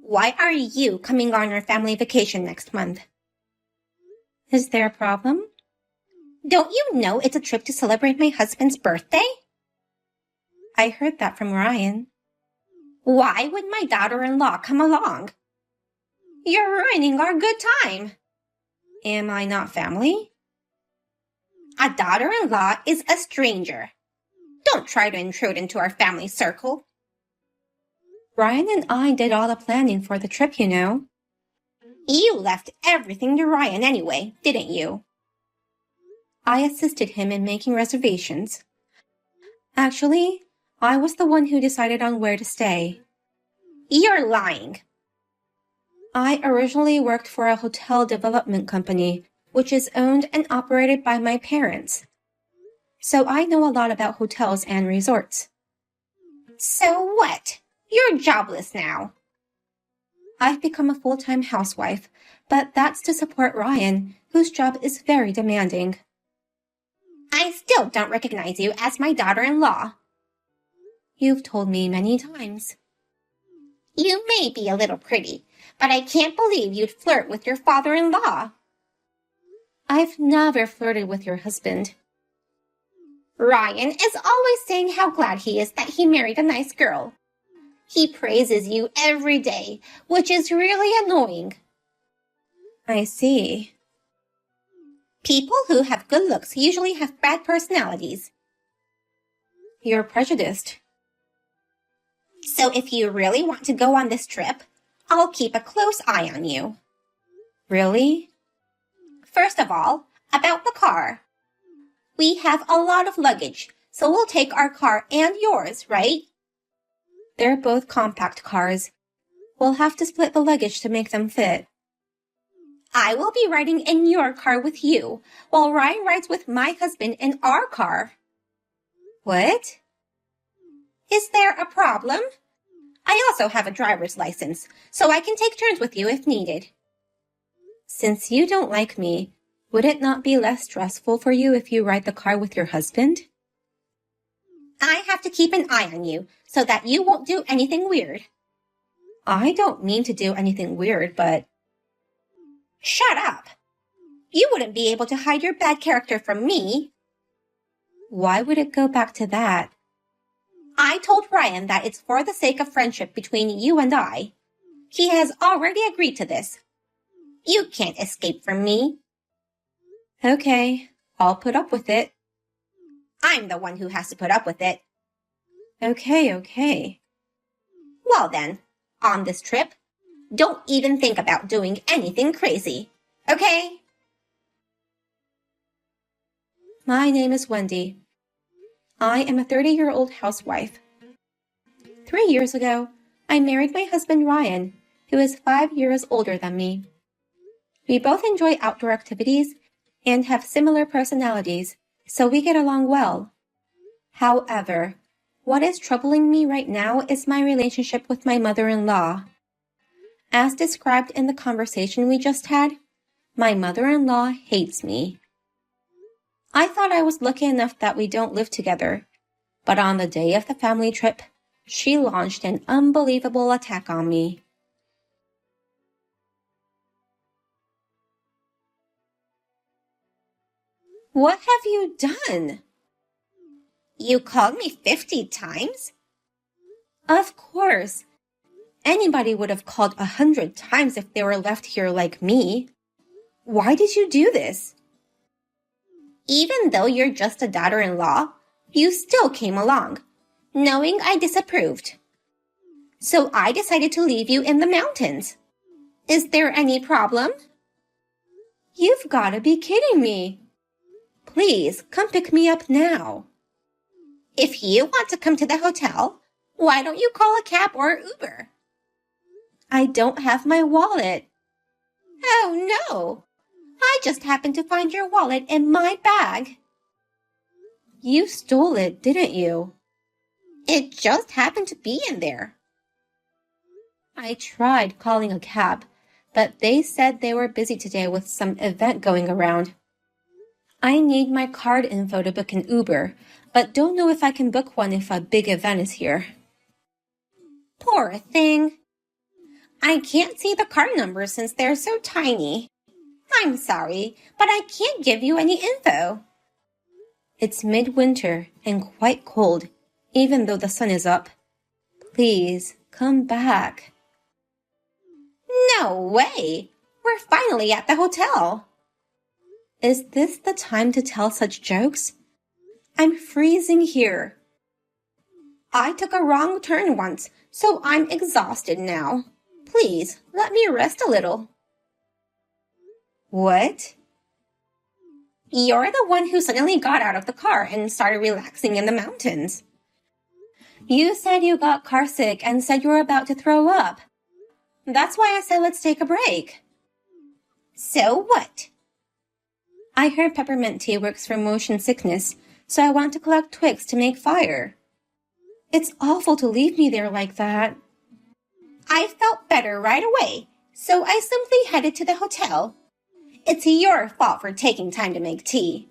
Why are you coming on our family vacation next month? Is there a problem? Don't you know it's a trip to celebrate my husband's birthday? I heard that from Ryan. Why would my daughter-in-law come along? You're ruining our good time. Am I not family? A daughter-in-law is a stranger. Don't try to intrude into our family circle. Ryan and I did all the planning for the trip, you know. You left everything to Ryan anyway, didn't you? I assisted him in making reservations. Actually, I was the one who decided on where to stay. You're lying. I originally worked for a hotel development company, which is owned and operated by my parents. So I know a lot about hotels and resorts. So what? You're jobless now. I've become a full-time housewife, but that's to support Ryan, whose job is very demanding. I still don't recognize you as my daughter-in-law. You've told me many times. You may be a little pretty, but I can't believe you'd flirt with your father-in-law. I've never flirted with your husband. Ryan is always saying how glad he is that he married a nice girl. He praises you every day, which is really annoying. I see. People who have good looks usually have bad personalities. You're prejudiced. So if you really want to go on this trip, I'll keep a close eye on you. Really? First of all, about the car. We have a lot of luggage, so we'll take our car and yours, right? They're both compact cars. We'll have to split the luggage to make them fit. I will be riding in your car with you, while Ryan rides with my husband in our car. What? Is there a problem? I also have a driver's license, so I can take turns with you if needed. Since you don't like me, would it not be less stressful for you if you ride the car with your husband? I have to keep an eye on you so that you won't do anything weird. I don't mean to do anything weird, but... Shut up! You wouldn't be able to hide your bad character from me. Why would it go back to that? I told Ryan that it's for the sake of friendship between you and I. He has already agreed to this. You can't escape from me. Okay, I'll put up with it. I'm the one who has to put up with it. Okay. Well then, on this trip, don't even think about doing anything crazy, okay? My name is Wendy. I am a 30-year-old housewife. 3 years ago, I married my husband Ryan, who is 5 years older than me. We both enjoy outdoor activities and have similar personalities, so we get along well. However, what is troubling me right now is my relationship with my mother-in-law. As described in the conversation we just had, my mother-in-law hates me. I thought I was lucky enough that we don't live together, but on the day of the family trip, she launched an unbelievable attack on me. What have you done? You called me 50 times? Of course. Anybody would have called 100 times if they were left here like me. Why did you do this? Even though you're just a daughter-in-law, you still came along, knowing I disapproved. So I decided to leave you in the mountains. Is there any problem? You've got to be kidding me. Please, come pick me up now. If you want to come to the hotel, why don't you call a cab or Uber? I don't have my wallet. Oh no! I just happened to find your wallet in my bag. You stole it, didn't you? It just happened to be in there. I tried calling a cab, but they said they were busy today with some event going around. I need my card info to book an Uber, but don't know if I can book one if a big event is here. Poor thing. I can't see the car numbers since they're so tiny. I'm sorry, but I can't give you any info. It's midwinter and quite cold, even though the sun is up. Please, come back. No way! We're finally at the hotel. Is this the time to tell such jokes? I'm freezing here. I took a wrong turn once, so I'm exhausted now. Please, let me rest a little. What? You're the one who suddenly got out of the car and started relaxing in the mountains. You said you got carsick and said you were about to throw up. That's why I said let's take a break. So what? I heard peppermint tea works for motion sickness, so I want to collect twigs to make fire. It's awful to leave me there like that. I felt better right away, so I simply headed to the hotel. It's your fault for taking time to make tea.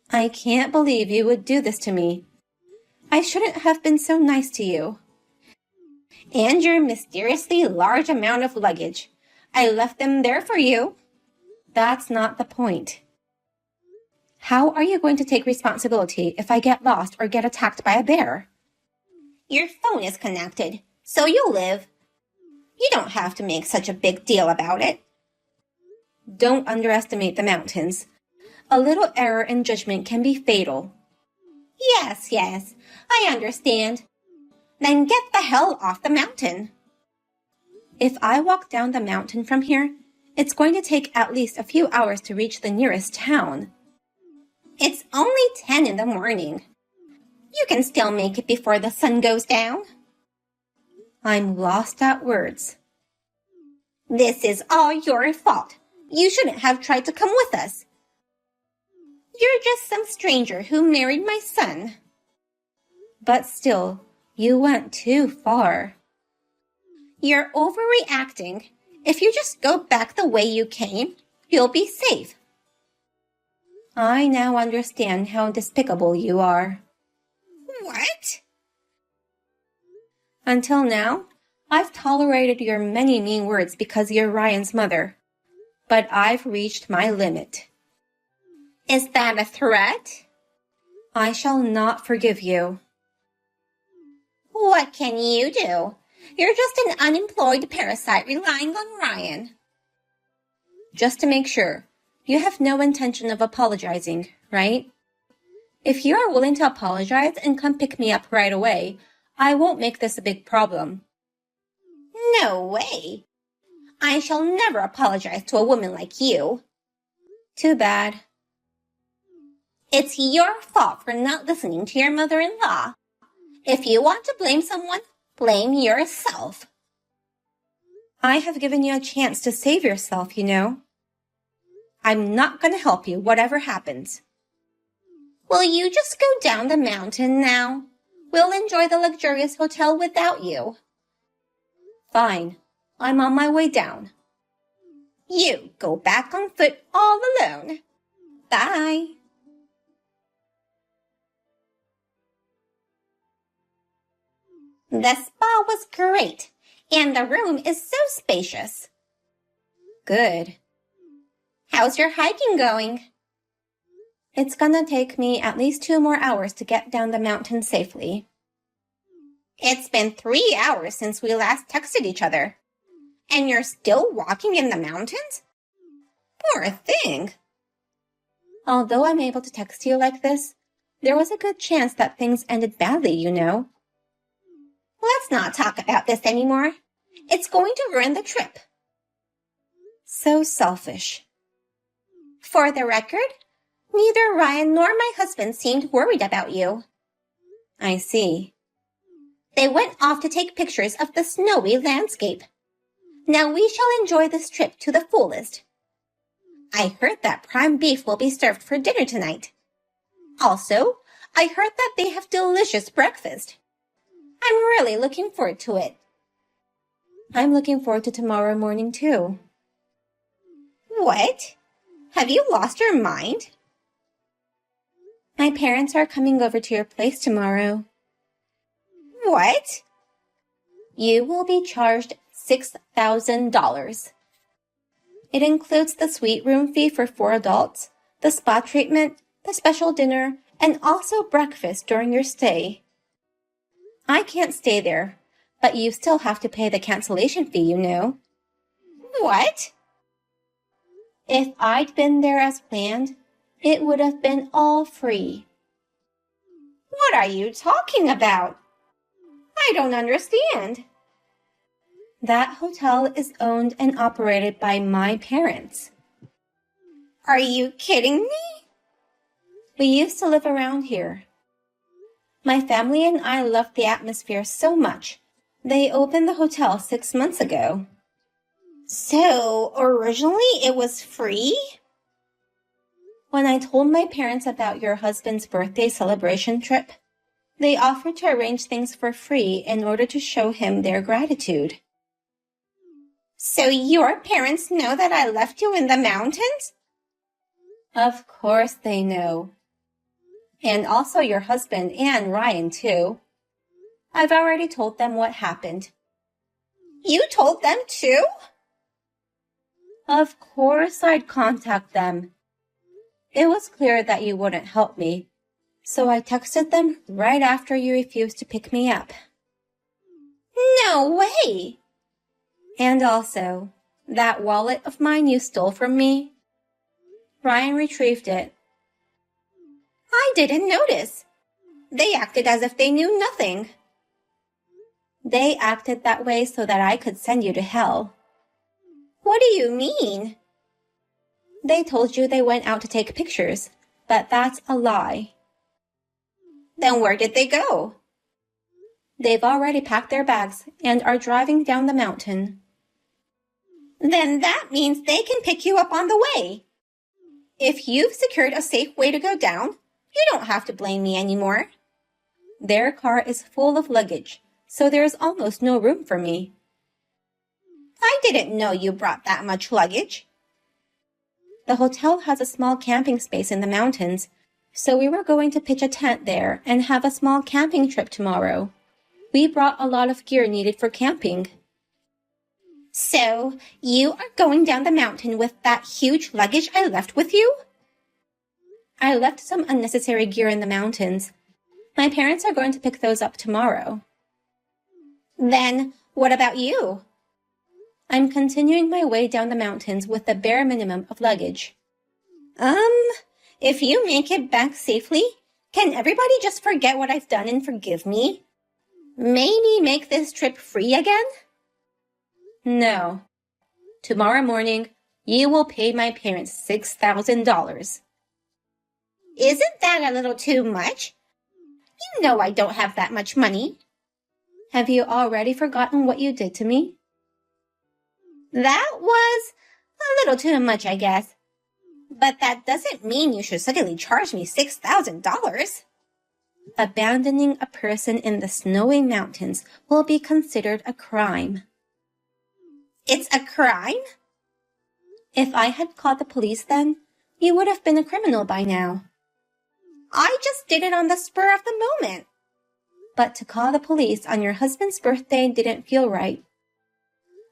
I can't believe you would do this to me. I shouldn't have been so nice to you. And your mysteriously large amount of luggage. I left them there for you. That's not the point. How are you going to take responsibility if I get lost or get attacked by a bear? Your phone is connected, so you'll live. You don't have to make such a big deal about it. Don't underestimate the mountains. A little error in judgment can be fatal. Yes, I understand. Then get the hell off the mountain. If I walk down the mountain from here, it's going to take at least a few hours to reach the nearest town. It's only 10 in the morning. You can still make it before the sun goes down. I'm lost at words. This is all your fault. You shouldn't have tried to come with us. You're just some stranger who married my son. But still, you went too far. You're overreacting. If you just go back the way you came, you'll be safe. I now understand how despicable you are. What? Until now, I've tolerated your many mean words because you're Ryan's mother. But I've reached my limit. Is that a threat? I shall not forgive you. What can you do? You're just an unemployed parasite relying on Ryan. Just to make sure, you have no intention of apologizing, right? If you are willing to apologize and come pick me up right away, I won't make this a big problem. No way. I shall never apologize to a woman like you. Too bad. It's your fault for not listening to your mother-in-law. If you want to blame someone, blame yourself. I have given you a chance to save yourself, you know. I'm not going to help you, whatever happens. Will you just go down the mountain now? We'll enjoy the luxurious hotel without you. Fine. I'm on my way down. You go back on foot all alone. Bye. The spa was great, and the room is so spacious. Good. How's your hiking going? It's gonna take me at least 2 more hours to get down the mountain safely. It's been 3 hours since we last texted each other. And you're still walking in the mountains? Poor thing. Although I'm able to text you like this, there was a good chance that things ended badly, you know. Let's not talk about this anymore. It's going to ruin the trip. So selfish. For the record, neither Ryan nor my husband seemed worried about you. I see. They went off to take pictures of the snowy landscape. Now we shall enjoy this trip to the fullest. I heard that prime beef will be served for dinner tonight. Also, I heard that they have delicious breakfast. I'm really looking forward to it. I'm looking forward to tomorrow morning too. What? Have you lost your mind? My parents are coming over to your place tomorrow. What? You will be charged $6,000. It includes the suite room fee for 4 adults, the spa treatment, the special dinner, and also breakfast during your stay. I can't stay there, but you still have to pay the cancellation fee, you know. What? If I'd been there as planned, it would have been all free. What are you talking about? I don't understand. That hotel is owned and operated by my parents. Are you kidding me? We used to live around here. My family and I loved the atmosphere so much. They opened the hotel 6 months ago. So, originally it was free? When I told my parents about your husband's birthday celebration trip, they offered to arrange things for free in order to show him their gratitude. So your parents know that I left you in the mountains? Of course they know. And also your husband and Ryan, too. I've already told them what happened. You told them, too? Of course I'd contact them. It was clear that you wouldn't help me, so I texted them right after you refused to pick me up. No way! And also, that wallet of mine you stole from me? Ryan retrieved it. I didn't notice. They acted as if they knew nothing. They acted that way so that I could send you to hell. What do you mean? They told you they went out to take pictures, but that's a lie. Then where did they go? They've already packed their bags and are driving down the mountain. Then that means they can pick you up on the way. If you've secured a safe way to go down, you don't have to blame me anymore. Their car is full of luggage, so there's almost no room for me. I didn't know you brought that much luggage. The hotel has a small camping space in the mountains, so we were going to pitch a tent there and have a small camping trip tomorrow. We brought a lot of gear needed for camping. So, you are going down the mountain with that huge luggage I left with you? I left some unnecessary gear in the mountains. My parents are going to pick those up tomorrow. Then, what about you? I'm continuing my way down the mountains with the bare minimum of luggage. If you make it back safely, can everybody just forget what I've done and forgive me? Maybe make this trip free again? No. Tomorrow morning, you will pay my parents $6,000. Isn't that a little too much? You know I don't have that much money. Have you already forgotten what you did to me? That was a little too much, I guess. But that doesn't mean you should suddenly charge me $6,000. Abandoning a person in the snowy mountains will be considered a crime. It's a crime? If I had called the police then, you would have been a criminal by now. I just did it on the spur of the moment. But to call the police on your husband's birthday didn't feel right.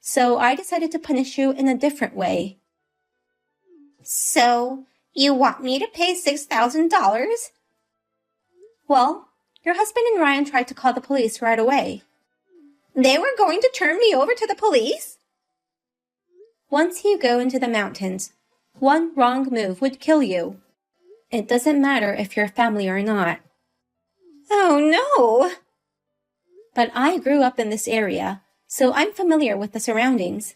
So I decided to punish you in a different way. So, you want me to pay $6,000? Well, your husband and Ryan tried to call the police right away. They were going to turn me over to the police? Once you go into the mountains, one wrong move would kill you. It doesn't matter if you're family or not. Oh no! But I grew up in this area, so I'm familiar with the surroundings.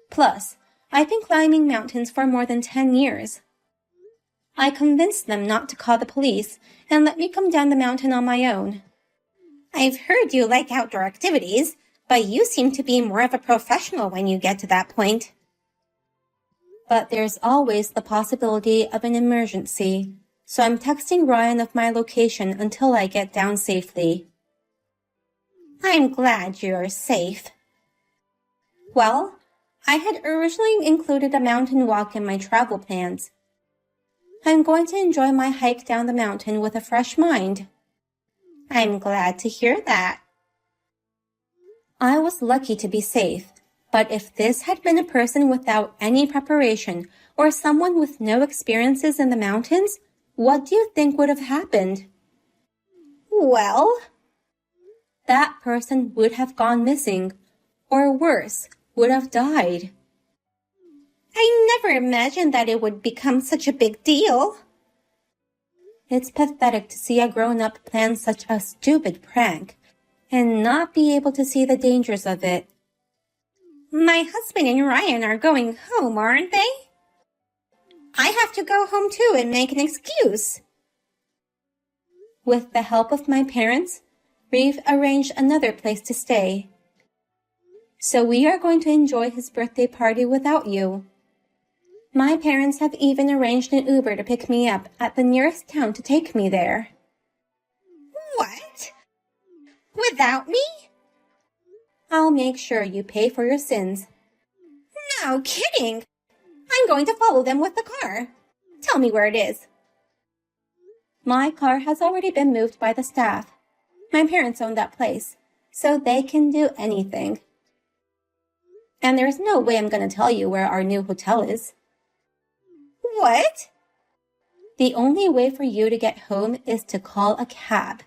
Plus, I've been climbing mountains for more than 10 years. I convinced them not to call the police and let me come down the mountain on my own. I've heard you like outdoor activities, but you seem to be more of a professional when you get to that point. But there's always the possibility of an emergency, so I'm texting Ryan of my location until I get down safely. I'm glad you're safe. Well, I had originally included a mountain walk in my travel plans. I'm going to enjoy my hike down the mountain with a fresh mind. I'm glad to hear that. I was lucky to be safe, but if this had been a person without any preparation or someone with no experiences in the mountains, what do you think would have happened? Well, that person would have gone missing, or worse, would have died. I never imagined that it would become such a big deal. It's pathetic to see a grown-up plan such a stupid prank and not be able to see the dangers of it. My husband and Ryan are going home, aren't they? I have to go home too and make an excuse. With the help of my parents, we've arranged another place to stay. So we are going to enjoy his birthday party without you. My parents have even arranged an Uber to pick me up at the nearest town to take me there. What? Without me? I'll make sure you pay for your sins. No kidding! I'm going to follow them with the car. Tell me where it is. My car has already been moved by the staff. My parents own that place, so they can do anything. And there's no way I'm going to tell you where our new hotel is. What? The only way for you to get home is to call a cab.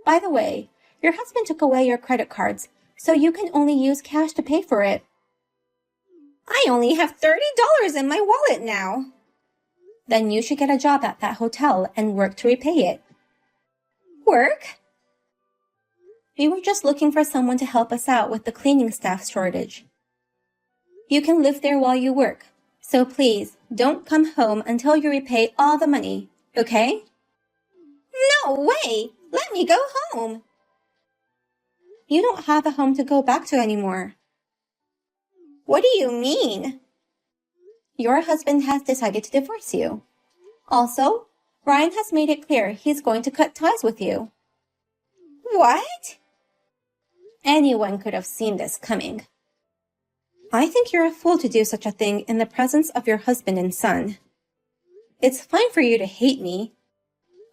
By the way, your husband took away your credit cards, so you can only use cash to pay for it. I only have $30 in my wallet now. Then you should get a job at that hotel and work to repay it. Work? We were just looking for someone to help us out with the cleaning staff shortage. You can live there while you work, so please don't come home until you repay all the money, okay? No way! Let me go home! You don't have a home to go back to anymore. What do you mean? Your husband has decided to divorce you. Also, Ryan has made it clear he's going to cut ties with you. What? Anyone could have seen this coming. I think you're a fool to do such a thing in the presence of your husband and son. It's fine for you to hate me,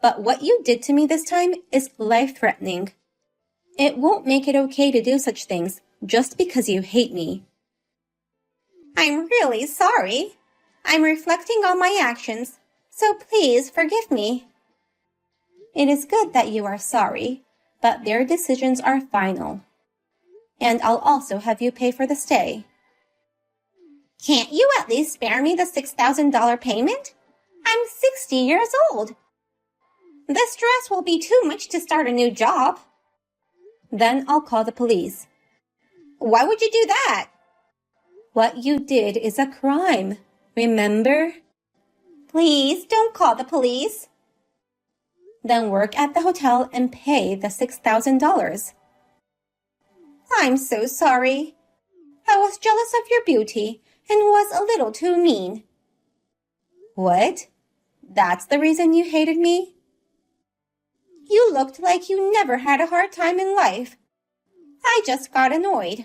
but what you did to me this time is life-threatening. It won't make it okay to do such things just because you hate me. I'm really sorry. I'm reflecting on my actions, so please forgive me. It is good that you are sorry, but their decisions are final. And I'll also have you pay for the stay. Can't you at least spare me the $6,000 payment? I'm 60 years old. The stress will be too much to start a new job. Then I'll call the police. Why would you do that? What you did is a crime, remember? Please don't call the police. Then work at the hotel and pay the $6,000. I'm so sorry. I was jealous of your beauty and was a little too mean. What? That's the reason you hated me? You looked like you never had a hard time in life. I just got annoyed.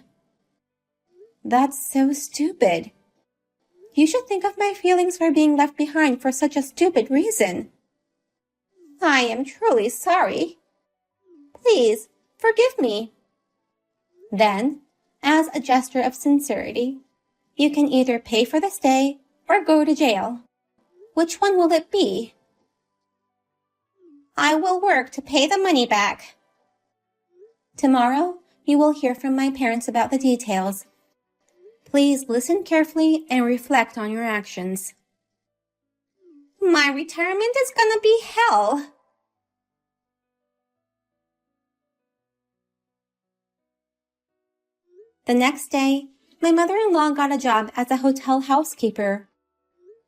That's so stupid. You should think of my feelings for being left behind for such a stupid reason. I am truly sorry. Please, forgive me. Then, as a gesture of sincerity, you can either pay for the stay or go to jail. Which one will it be? I will work to pay the money back. Tomorrow, you will hear from my parents about the details. Please listen carefully and reflect on your actions. My retirement is gonna be hell. The next day, my mother-in-law got a job as a hotel housekeeper.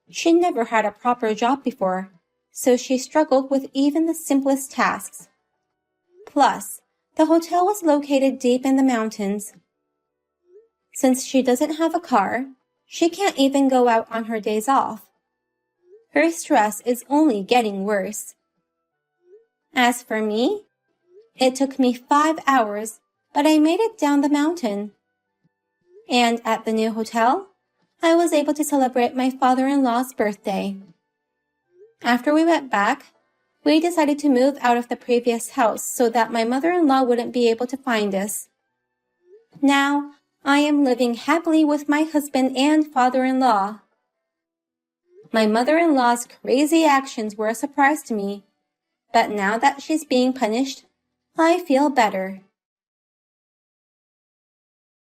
She never had a proper job before, so she struggled with even the simplest tasks. Plus, the hotel was located deep in the mountains. Since she doesn't have a car, she can't even go out on her days off. Her stress is only getting worse. As for me, it took me 5 hours, but I made it down the mountain. And at the new hotel, I was able to celebrate my father-in-law's birthday. After we went back, we decided to move out of the previous house so that my mother-in-law wouldn't be able to find us. Now, I am living happily with my husband and father-in-law. My mother-in-law's crazy actions were a surprise to me, but now that she's being punished, I feel better.